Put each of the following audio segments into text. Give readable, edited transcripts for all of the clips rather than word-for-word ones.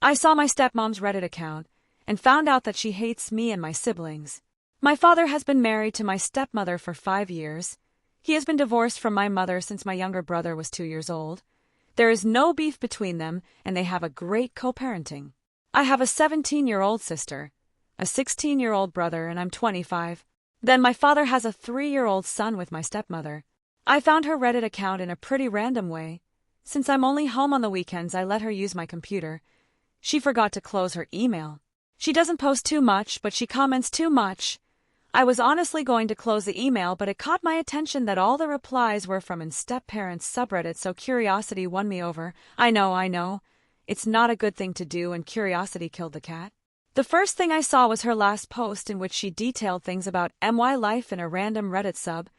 I saw my stepmom's Reddit account and found out that she hates me and my siblings. My father has been married to my stepmother for 5 years. He has been divorced from my mother since my younger brother was 2 years old. There is no beef between them, and they have a great co-parenting. I have a 17-year-old sister, a 16-year-old brother, and I'm 25. Then my father has a 3-year-old son with my stepmother. I found her Reddit account in a pretty random way. Since I'm only home on the weekends, I let her use my computer. She forgot to close her email. She doesn't post too much, but she comments too much. I was honestly going to close the email, but it caught my attention that all the replies were from an step-parents subreddit, so curiosity won me over. I know. It's not a good thing to do, and curiosity killed the cat. The first thing I saw was her last post, in which she detailed things about my life in a random Reddit sub,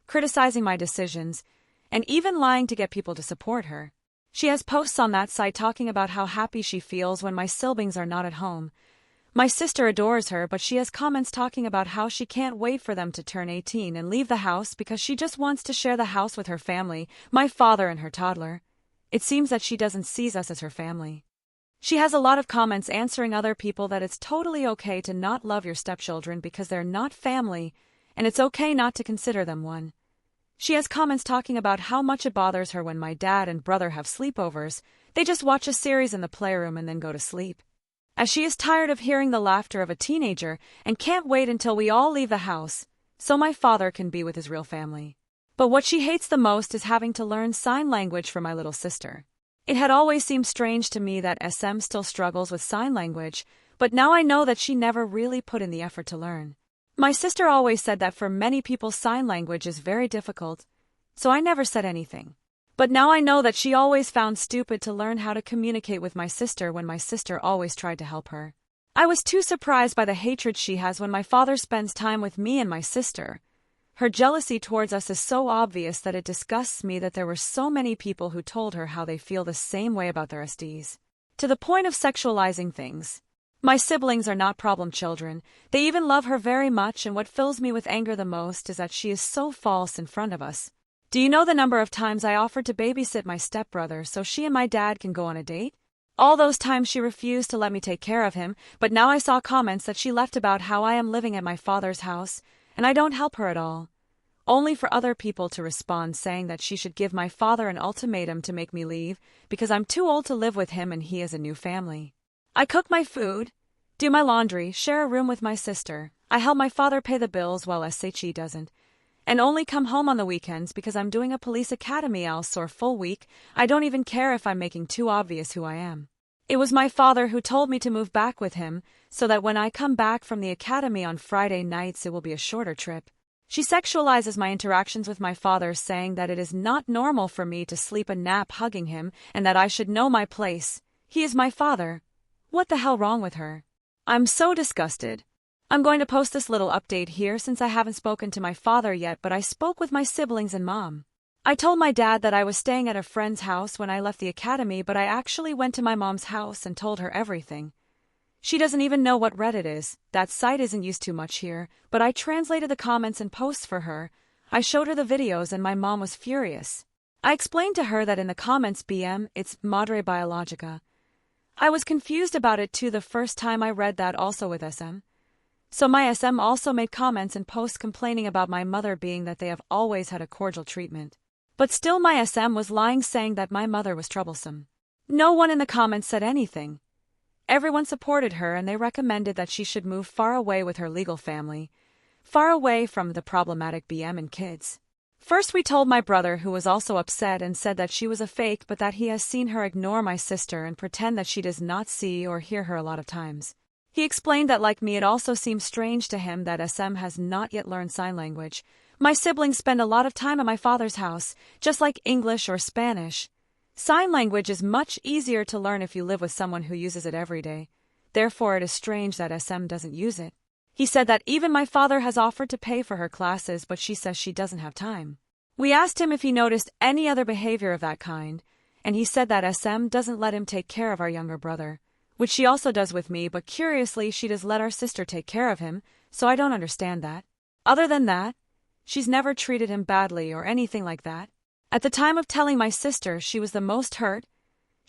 criticizing my decisions, and even lying to get people to support her. She has posts on that site talking about how happy she feels when my siblings are not at home. My sister adores her, but she has comments talking about how she can't wait for them to turn 18 and leave the house because she just wants to share the house with her family, my father and her toddler. It seems that she doesn't see us as her family. She has a lot of comments answering other people that it's totally okay to not love your stepchildren because they're not family, and it's okay not to consider them one. She has comments talking about how much it bothers her when my dad and brother have sleepovers. They just watch a series in the playroom and then go to sleep, as she is tired of hearing the laughter of a teenager and can't wait until we all leave the house, so my father can be with his real family. But what she hates the most is having to learn sign language for my little sister. It had always seemed strange to me that SM still struggles with sign language, but now I know that she never really put in the effort to learn. My sister always said that for many people sign language is very difficult, so I never said anything. But now I know that she always found stupid to learn how to communicate with my sister when my sister always tried to help her. I was too surprised by the hatred she has when my father spends time with me and my sister. Her jealousy towards us is so obvious that it disgusts me that there were so many people who told her how they feel the same way about their SDs, to the point of sexualizing things. My siblings are not problem children. They even love her very much, and what fills me with anger the most is that she is so false in front of us. Do you know the number of times I offered to babysit my stepbrother so she and my dad can go on a date? All those times she refused to let me take care of him, but now I saw comments that she left about how I am living at my father's house, and I don't help her at all. Only for other people to respond saying that she should give my father an ultimatum to make me leave, because I'm too old to live with him and he has a new family. I cook my food, do my laundry, share a room with my sister. I help my father pay the bills while SHE doesn't, and only come home on the weekends because I'm doing a police academy, else or full week. I don't even care if I'm making too obvious who I am. It was my father who told me to move back with him, so that when I come back from the academy on Friday nights it will be a shorter trip. She sexualizes my interactions with my father, saying that it is not normal for me to sleep a nap hugging him and that I should know my place. He is my father. What the hell wrong with her? I'm so disgusted. I'm going to post this little update here since I haven't spoken to my father yet, but I spoke with my siblings and mom. I told my dad that I was staying at a friend's house when I left the academy, but I actually went to my mom's house and told her everything. She doesn't even know what Reddit is. That site isn't used too much here, but I translated the comments and posts for her. I showed her the videos and my mom was furious. I explained to her that in the comments it's Madre Biologica. I was confused about it too the first time I read that, also with SM. So my SM also made comments and posts complaining about my mother, being that they have always had a cordial treatment. But still my SM was lying, saying that my mother was troublesome. No one in the comments said anything. Everyone supported her and they recommended that she should move far away with her legal family, far away from the problematic and kids. First we told my brother, who was also upset and said that she was a fake, but that he has seen her ignore my sister and pretend that she does not see or hear her a lot of times. He explained that like me it also seems strange to him that SM has not yet learned sign language. My siblings spend a lot of time at my father's house, just like English or Spanish. Sign language is much easier to learn if you live with someone who uses it every day. Therefore it is strange that SM doesn't use it. He said that even my father has offered to pay for her classes, but she says she doesn't have time. We asked him if he noticed any other behavior of that kind, and he said that SM doesn't let him take care of our younger brother, which she also does with me, but curiously she does let our sister take care of him, so I don't understand that. Other than that, she's never treated him badly or anything like that. At the time of telling my sister, she was the most hurt.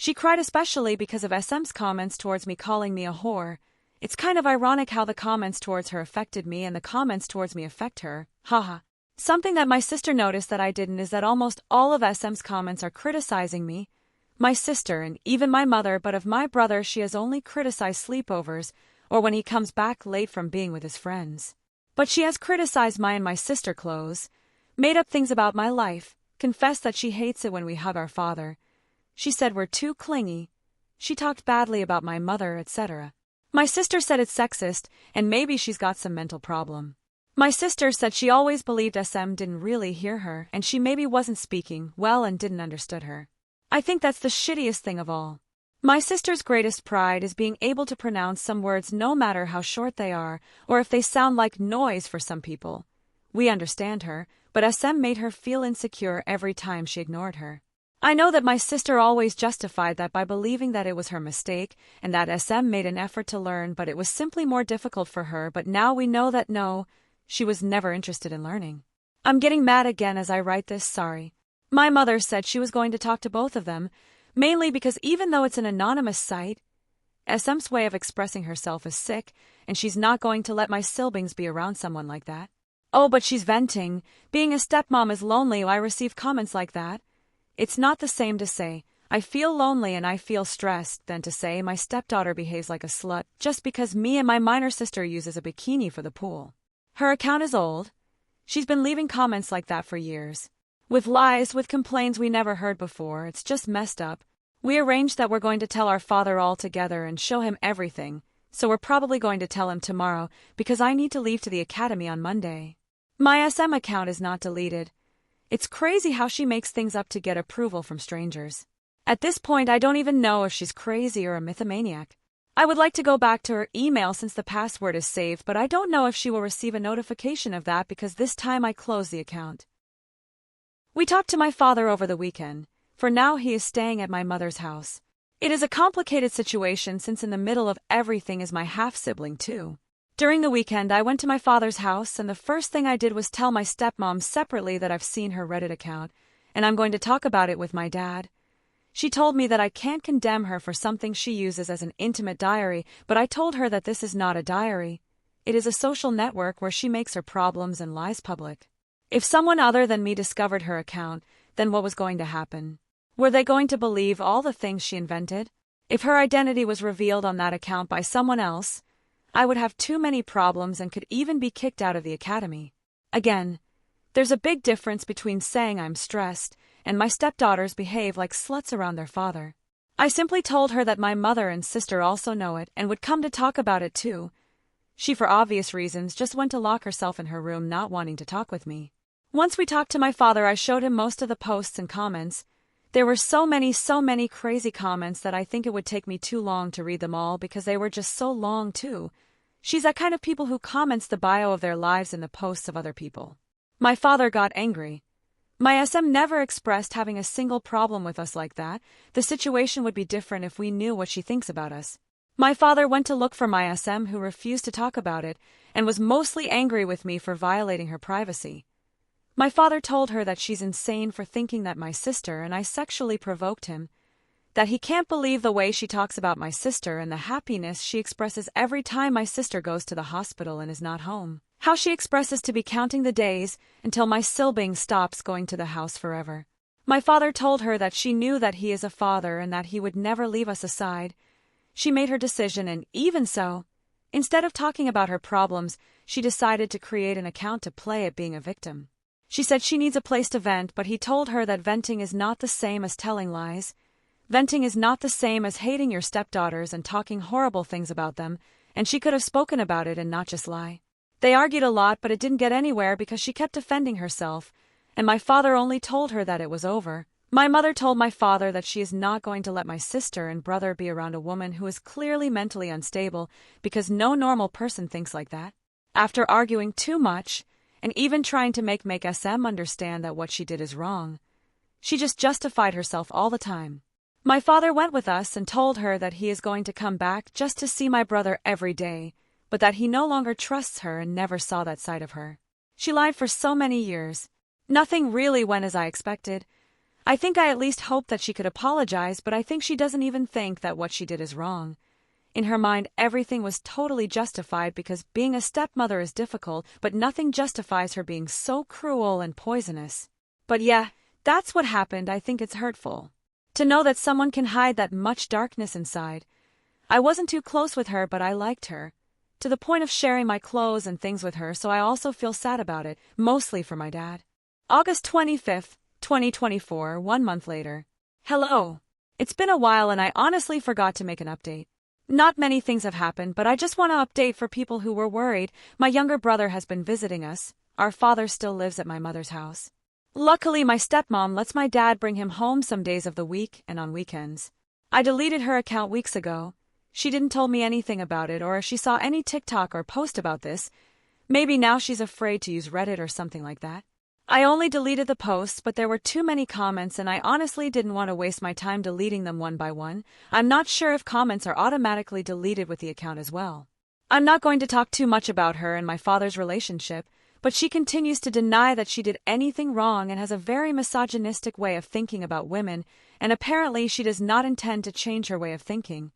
She cried especially because of SM's comments towards me calling me a whore. It's kind of ironic how the comments towards her affected me and the comments towards me affect her. Haha. Something that my sister noticed that I didn't is that almost all of SM's comments are criticizing me, my sister, and even my mother, but of my brother she has only criticized sleepovers or when he comes back late from being with his friends. But she has criticized my and my sister clothes, made up things about my life, confessed that she hates it when we hug our father. She said we're too clingy. She talked badly about my mother, etc. My sister said it's sexist and maybe she's got some mental problem. My sister said she always believed SM didn't really hear her and she maybe wasn't speaking well and didn't understood her. I think that's the shittiest thing of all. My sister's greatest pride is being able to pronounce some words no matter how short they are or if they sound like noise for some people. We understand her, but SM made her feel insecure every time she ignored her. I know that my sister always justified that by believing that it was her mistake and that SM made an effort to learn, but it was simply more difficult for her. But now we know that no, she was never interested in learning. I'm getting mad again as I write this, sorry. My mother said she was going to talk to both of them, mainly because even though it's an anonymous site, SM's way of expressing herself is sick, and she's not going to let my siblings be around someone like that. Oh, but she's venting. Being a stepmom is lonely. I receive comments like that. It's not the same to say, I feel lonely and I feel stressed, than to say my stepdaughter behaves like a slut just because me and my minor sister uses a bikini for the pool. Her account is old. She's been leaving comments like that for years. With lies, with complaints we never heard before, it's just messed up. We arranged that we're going to tell our father all together and show him everything, so we're probably going to tell him tomorrow because I need to leave to the academy on Monday. My SM account is not deleted. It's crazy how she makes things up to get approval from strangers. At this point, I don't even know if she's crazy or a mythomaniac. I would like to go back to her email since the password is saved, but I don't know if she will receive a notification of that because this time I closed the account. We talked to my father over the weekend. For now, he is staying at my mother's house. It is a complicated situation since in the middle of everything is my half-sibling too. During the weekend, I went to my father's house, and the first thing I did was tell my stepmom separately that I've seen her Reddit account, and I'm going to talk about it with my dad. She told me that I can't condemn her for something she uses as an intimate diary, but I told her that this is not a diary. It is a social network where she makes her problems and lies public. If someone other than me discovered her account, then what was going to happen? Were they going to believe all the things she invented? If her identity was revealed on that account by someone else, I would have too many problems and could even be kicked out of the academy. Again, there's a big difference between saying I'm stressed and my stepdaughters behave like sluts around their father. I simply told her that my mother and sister also know it and would come to talk about it too. She, for obvious reasons, just went to lock herself in her room, not wanting to talk with me. Once we talked to my father, I showed him most of the posts and comments. There were so many crazy comments that I think it would take me too long to read them all because they were just so long too. She's that kind of people who comments the bio of their lives in the posts of other people. My father got angry. My SM never expressed having a single problem with us like that. The situation would be different if we knew what she thinks about us. My father went to look for my SM, who refused to talk about it and was mostly angry with me for violating her privacy. My father told her that she's insane for thinking that my sister and I sexually provoked him, that he can't believe the way she talks about my sister and the happiness she expresses every time my sister goes to the hospital and is not home. How she expresses to be counting the days until my sibling stops going to the house forever. My father told her that she knew that he is a father and that he would never leave us aside. She made her decision, and even so, instead of talking about her problems, she decided to create an account to play at being a victim. She said she needs a place to vent, but he told her that venting is not the same as telling lies. Venting is not the same as hating your stepdaughters and talking horrible things about them, and she could have spoken about it and not just lie. They argued a lot, but it didn't get anywhere because she kept defending herself, and my father only told her that it was over. My mother told my father that she is not going to let my sister and brother be around a woman who is clearly mentally unstable because no normal person thinks like that. After arguing too much, and even trying to make SM understand that what she did is wrong, she just justified herself all the time. My father went with us and told her that he is going to come back just to see my brother every day, but that he no longer trusts her and never saw that side of her. She lied for so many years. Nothing really went as I expected. I think I at least hoped that she could apologize, but I think she doesn't even think that what she did is wrong. In her mind, everything was totally justified because being a stepmother is difficult, but nothing justifies her being so cruel and poisonous. But yeah, that's what happened. I think it's hurtful to know that someone can hide that much darkness inside. I wasn't too close with her, but I liked her, to the point of sharing my clothes and things with her, so I also feel sad about it, mostly for my dad. August 25th, 2024, 1 month later. Hello. It's been a while and I honestly forgot to make an update. Not many things have happened, but I just want to update for people who were worried. My younger brother has been visiting us. Our father still lives at my mother's house. Luckily, my stepmom lets my dad bring him home some days of the week and on weekends. I deleted her account weeks ago. She didn't tell me anything about it, or if she saw any TikTok or post about this. Maybe now she's afraid to use Reddit or something like that. I only deleted the posts, but there were too many comments and I honestly didn't want to waste my time deleting them one by one. I'm not sure if comments are automatically deleted with the account as well. I'm not going to talk too much about her and my father's relationship, but she continues to deny that she did anything wrong and has a very misogynistic way of thinking about women, and apparently she does not intend to change her way of thinking.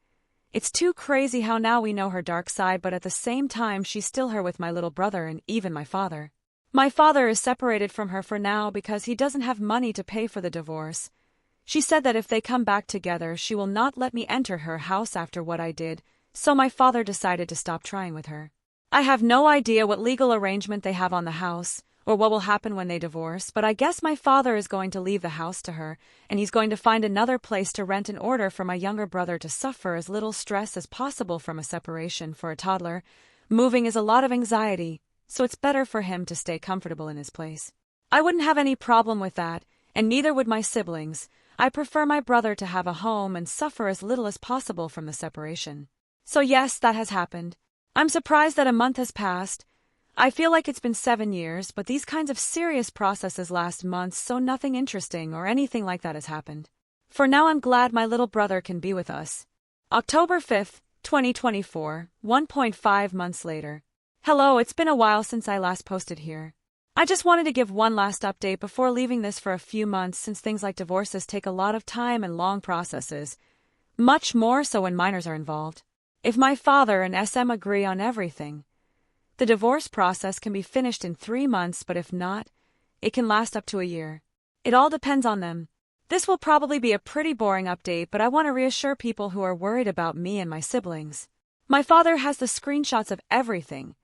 It's too crazy how now we know her dark side, but at the same time she's still her with my little brother and even my father. My father is separated from her for now because he doesn't have money to pay for the divorce. She said that if they come back together, she will not let me enter her house after what I did, so my father decided to stop trying with her. I have no idea what legal arrangement they have on the house, or what will happen when they divorce, but I guess my father is going to leave the house to her, and he's going to find another place to rent in order for my younger brother to suffer as little stress as possible from a separation. For a toddler, moving is a lot of anxiety, so it's better for him to stay comfortable in his place. I wouldn't have any problem with that, and neither would my siblings. I prefer my brother to have a home and suffer as little as possible from the separation. So yes, that has happened. I'm surprised that a month has passed. I feel like it's been 7 years, but these kinds of serious processes last months, so nothing interesting or anything like that has happened. For now, I'm glad my little brother can be with us. October 5th, 2024, 1.5 months later. Hello, it's been a while since I last posted here. I just wanted to give one last update before leaving this for a few months, since things like divorces take a lot of time and long processes. Much more so when minors are involved. If my father and SM agree on everything, the divorce process can be finished in 3 months, but if not, it can last up to a year. It all depends on them. This will probably be a pretty boring update, but I want to reassure people who are worried about me and my siblings. My father has the screenshots of everything,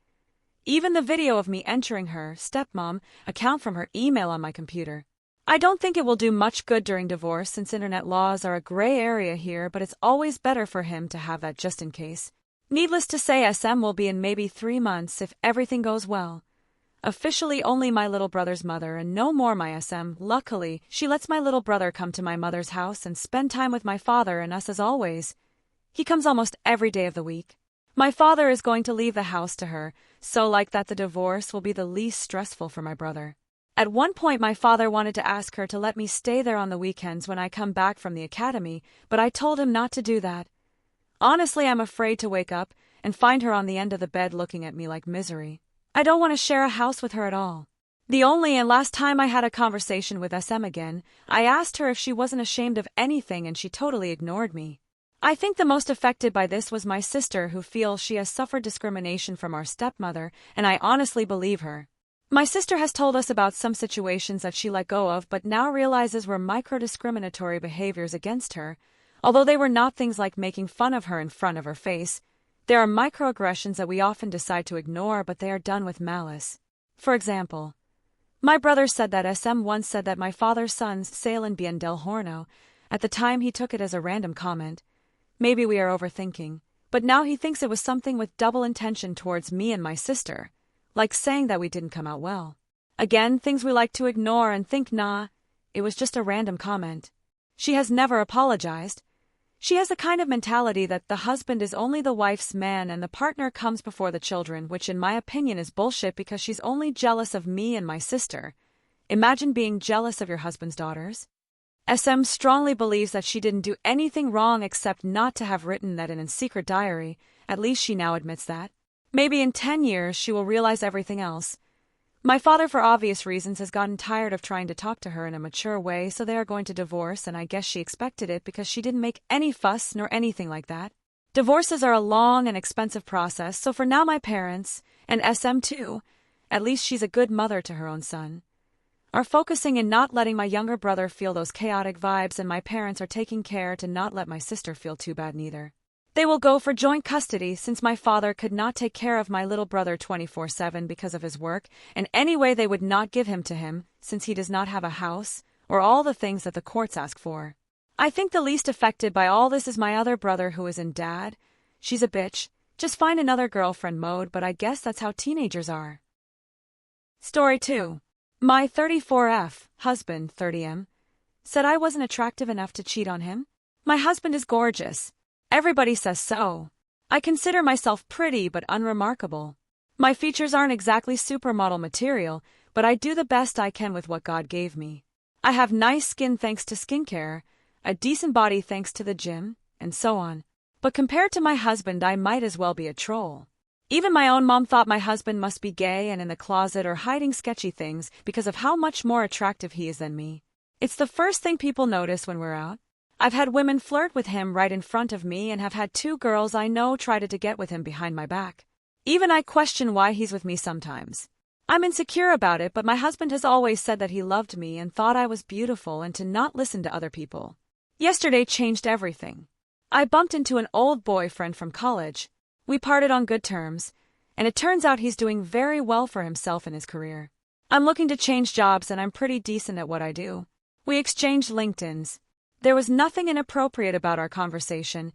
even the video of me entering her stepmom account from her email on my computer. I don't think it will do much good during divorce since internet laws are a gray area here, but it's always better for him to have that just in case. Needless to say, SM will be in maybe 3 months if everything goes well. Officially only my little brother's mother and no more my SM. Luckily, she lets my little brother come to my mother's house and spend time with my father and us as always. He comes almost every day of the week. My father is going to leave the house to her, so like that the divorce will be the least stressful for my brother. At one point my father wanted to ask her to let me stay there on the weekends when I come back from the academy, but I told him not to do that. Honestly, I'm afraid to wake up and find her on the end of the bed looking at me like misery. I don't want to share a house with her at all. The only and last time I had a conversation with SM again, I asked her if she wasn't ashamed of anything and she totally ignored me. I think the most affected by this was my sister, who feels she has suffered discrimination from our stepmother, and I honestly believe her. My sister has told us about some situations that she let go of but now realizes were micro-discriminatory behaviors against her. Although they were not things like making fun of her in front of her face, there are microaggressions that we often decide to ignore, but they are done with malice. For example, my brother said that SM once said that my father's sons sailen bien del horno. At the time he took it as a random comment. Maybe we are overthinking, but now he thinks it was something with double intention towards me and my sister, like saying that we didn't come out well. Again, things we like to ignore and think, nah, it was just a random comment. She has never apologized. She has the kind of mentality that the husband is only the wife's man and the partner comes before the children, which in my opinion is bullshit because she's only jealous of me and my sister. Imagine being jealous of your husband's daughters. SM strongly believes that she didn't do anything wrong except not to have written that in a secret diary. At least she now admits that. Maybe in 10 years she will realize everything else. My father, for obvious reasons, has gotten tired of trying to talk to her in a mature way, so they are going to divorce, and I guess she expected it because she didn't make any fuss nor anything like that. Divorces are a long and expensive process, so for now my parents, and SM too, at least she's a good mother to her own son, are focusing in not letting my younger brother feel those chaotic vibes, and my parents are taking care to not let my sister feel too bad neither. They will go for joint custody since my father could not take care of my little brother 24/7 because of his work, and anyway they would not give him to him since he does not have a house or all the things that the courts ask for. I think the least affected by all this is my other brother who is in dad. She's a bitch, just find another girlfriend mode, but I guess that's how teenagers are. Story 2. My 34F husband, 30M, said I wasn't attractive enough to cheat on him. My husband is gorgeous. Everybody says so. I consider myself pretty but unremarkable. My features aren't exactly supermodel material, but I do the best I can with what God gave me. I have nice skin thanks to skincare, a decent body thanks to the gym, and so on. But compared to my husband, I might as well be a troll. Even my own mom thought my husband must be gay and in the closet or hiding sketchy things because of how much more attractive he is than me. It's the first thing people notice when we're out. I've had women flirt with him right in front of me and have had 2 girls I know try to get with him behind my back. Even I question why he's with me sometimes. I'm insecure about it, but my husband has always said that he loved me and thought I was beautiful and to not listen to other people. Yesterday changed everything. I bumped into an old boyfriend from college. We parted on good terms, and it turns out he's doing very well for himself in his career. I'm looking to change jobs and I'm pretty decent at what I do. We exchanged LinkedIns. There was nothing inappropriate about our conversation,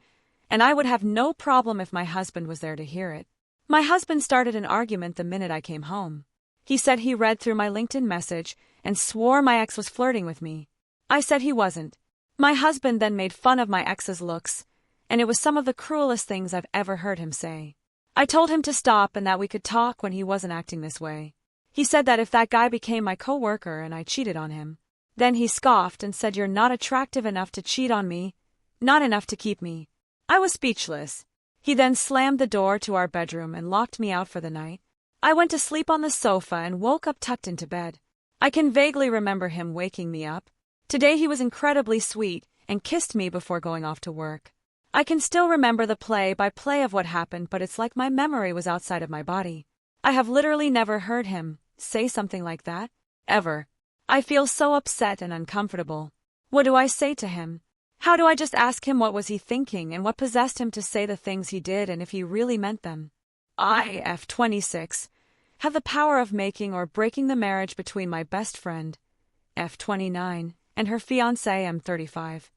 and I would have no problem if my husband was there to hear it. My husband started an argument the minute I came home. He said he read through my LinkedIn message and swore my ex was flirting with me. I said he wasn't. My husband then made fun of my ex's looks, and it was some of the cruelest things I've ever heard him say. I told him to stop and that we could talk when he wasn't acting this way. He said that if that guy became my coworker and I cheated on him, then he scoffed and said, "You're not attractive enough to cheat on me, not enough to keep me." I was speechless. He then slammed the door to our bedroom and locked me out for the night. I went to sleep on the sofa and woke up tucked into bed. I can vaguely remember him waking me up. Today he was incredibly sweet and kissed me before going off to work. I can still remember the play-by-play of what happened, but it's like my memory was outside of my body. I have literally never heard him say something like that, ever. I feel so upset and uncomfortable. What do I say to him? How do I just ask him what was he thinking and what possessed him to say the things he did and if he really meant them? I, F26, have the power of making or breaking the marriage between my best friend, F29, and her fiancé, M35.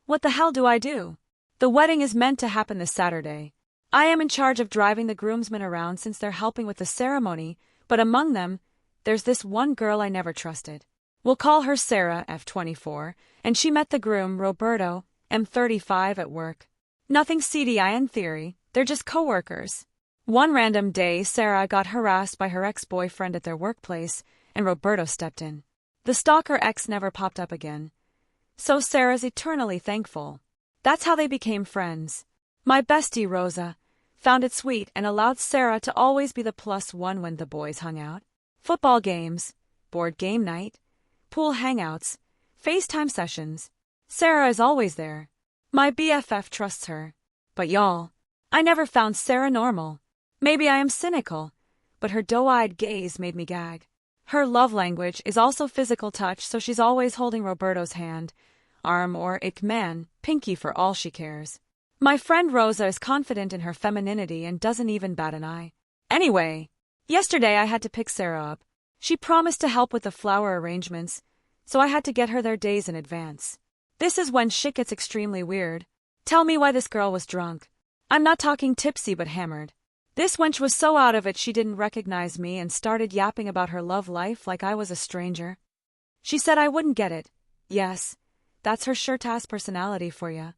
What the hell do I do? The wedding is meant to happen this Saturday. I am in charge of driving the groomsmen around since they're helping with the ceremony, but among them, there's this one girl I never trusted. We'll call her Sarah, F24, and she met the groom, Roberto, M35, at work. Nothing CDI in theory, they're just co-workers. One random day, Sarah got harassed by her ex-boyfriend at their workplace, and Roberto stepped in. The stalker ex never popped up again. So Sarah's eternally thankful. That's how they became friends. My bestie, Rosa, found it sweet and allowed Sarah to always be the +1 when the boys hung out. Football games, board game night, pool hangouts, FaceTime sessions. Sarah is always there. My BFF trusts her. But y'all, I never found Sarah normal. Maybe I am cynical, but her doe-eyed gaze made me gag. Her love language is also physical touch, so she's always holding Roberto's hand, arm, or man, pinky for all she cares. My friend Rosa is confident in her femininity and doesn't even bat an eye. Anyway, yesterday I had to pick Sarah up. She promised to help with the flower arrangements, so I had to get her there days in advance. This is when shit gets extremely weird. Tell me why this girl was drunk. I'm not talking tipsy but hammered. This wench was so out of it she didn't recognize me and started yapping about her love life like I was a stranger. She said I wouldn't get it. Yes, that's her shirt-ass personality for ya.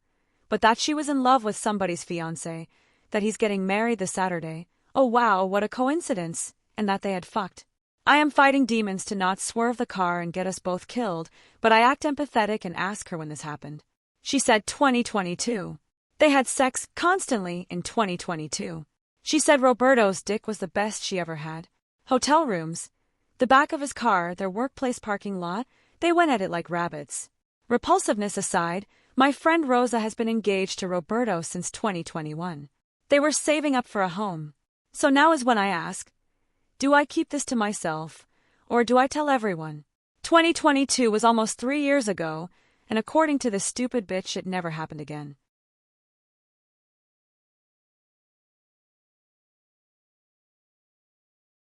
But that she was in love with somebody's fiancé, that he's getting married this Saturday. Oh wow, what a coincidence, and that they had fucked. I am fighting demons to not swerve the car and get us both killed, but I act empathetic and ask her when this happened. She said 2022. They had sex constantly in 2022. She said Roberto's dick was the best she ever had. Hotel rooms, The back of his car, their workplace parking lot, they went at it like rabbits. Repulsiveness aside, my friend Rosa has been engaged to Roberto since 2021. They were saving up for a home. So now is when I ask, do I keep this to myself, or do I tell everyone? 2022 was almost 3 years ago, and according to this stupid bitch, it never happened again.